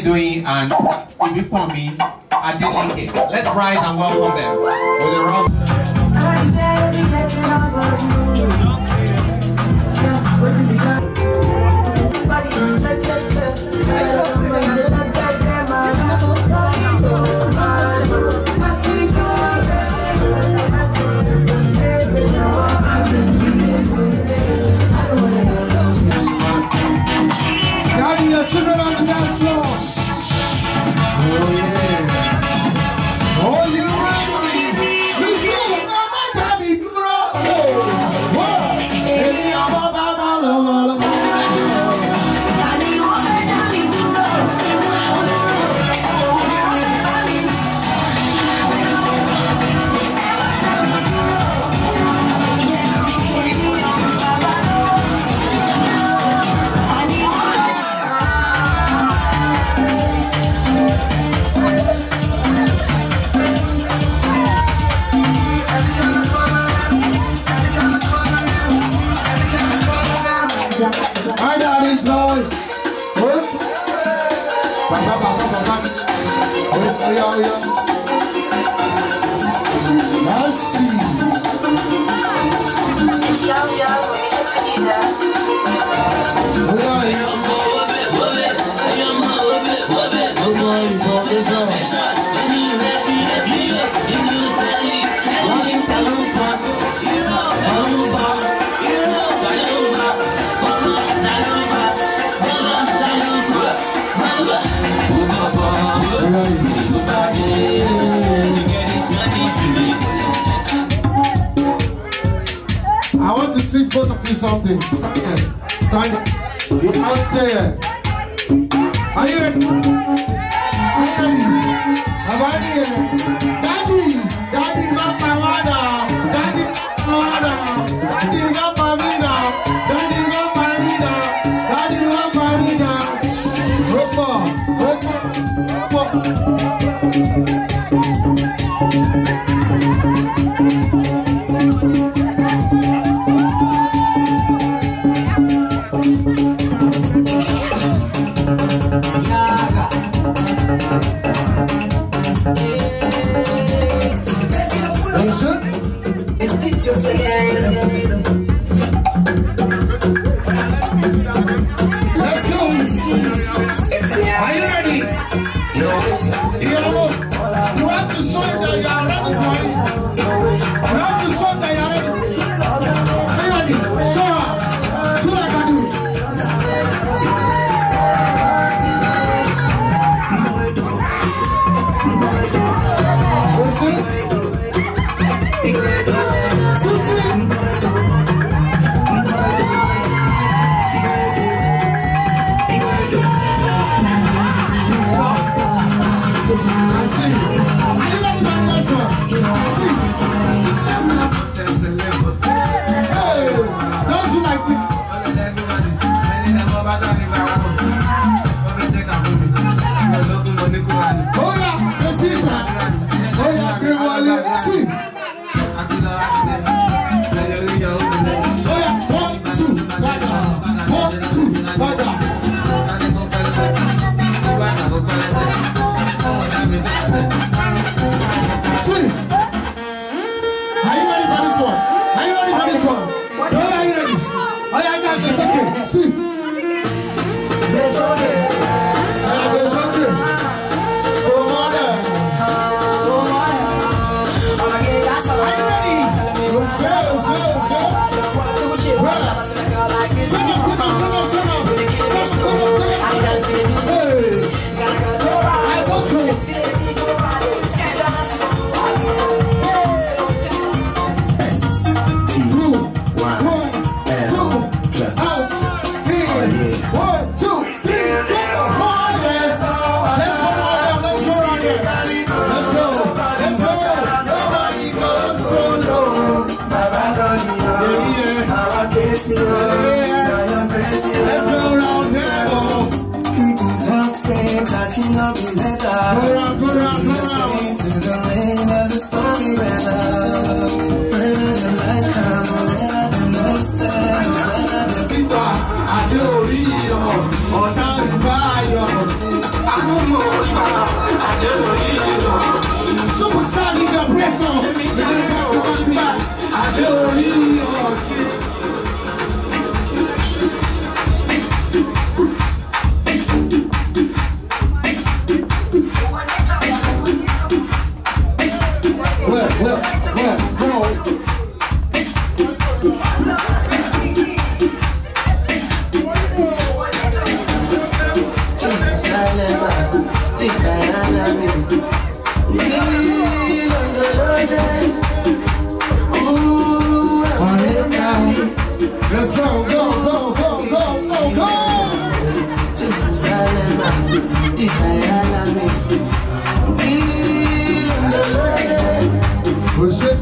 Doyin and Ibipomi, let's rise and welcome them with a round. Children on the dance floor. Oh yeah. Oh, you ready? This is my daddy, bro. Whoa. Hey, I'm a baba, teach both of you something. Stand there. Stand there. You can't say it. Are you ready? Are you ready? Have I here? Daddy! Daddy, not my mother! Daddy, not my mother! Daddy, not my leader! Daddy, not my leader! Daddy, not my leader! Ropa! Ropa! Ropa! Let's go! Are you ready? You have to show him that you are ready for it. You have to show him that you are ready. Are you ready? Show her. Do like I do. Listen. Let's go, go, go, go, go, go, go! Push it.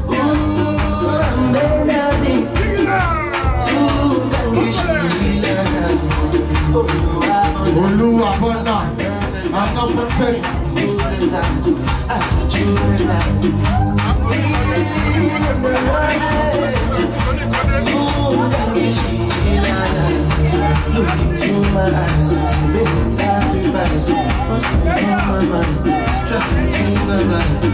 I'm not perfect. Look into my eyes, big sacrifice. What's on my mind? Trying to survive.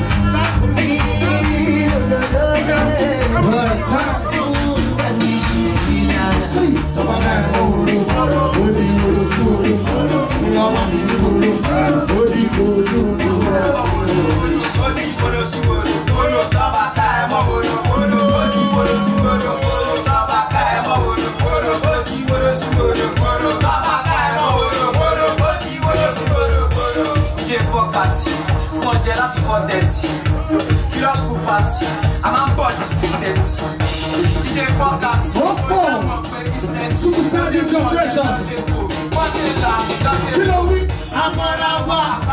serious pool party. I'm on board the system. DJ fuck that. Superstar DJ pressure. You know we, I'm on our walk.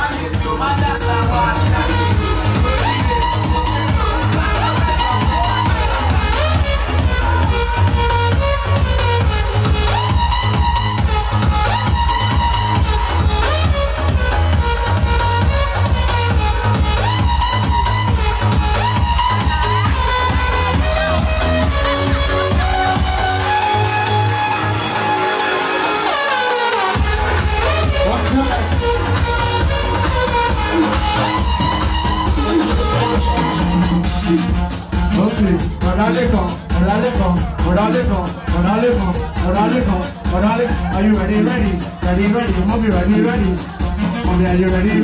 Are you ready? Ready? Mommy, ready? Mommy, are you ready?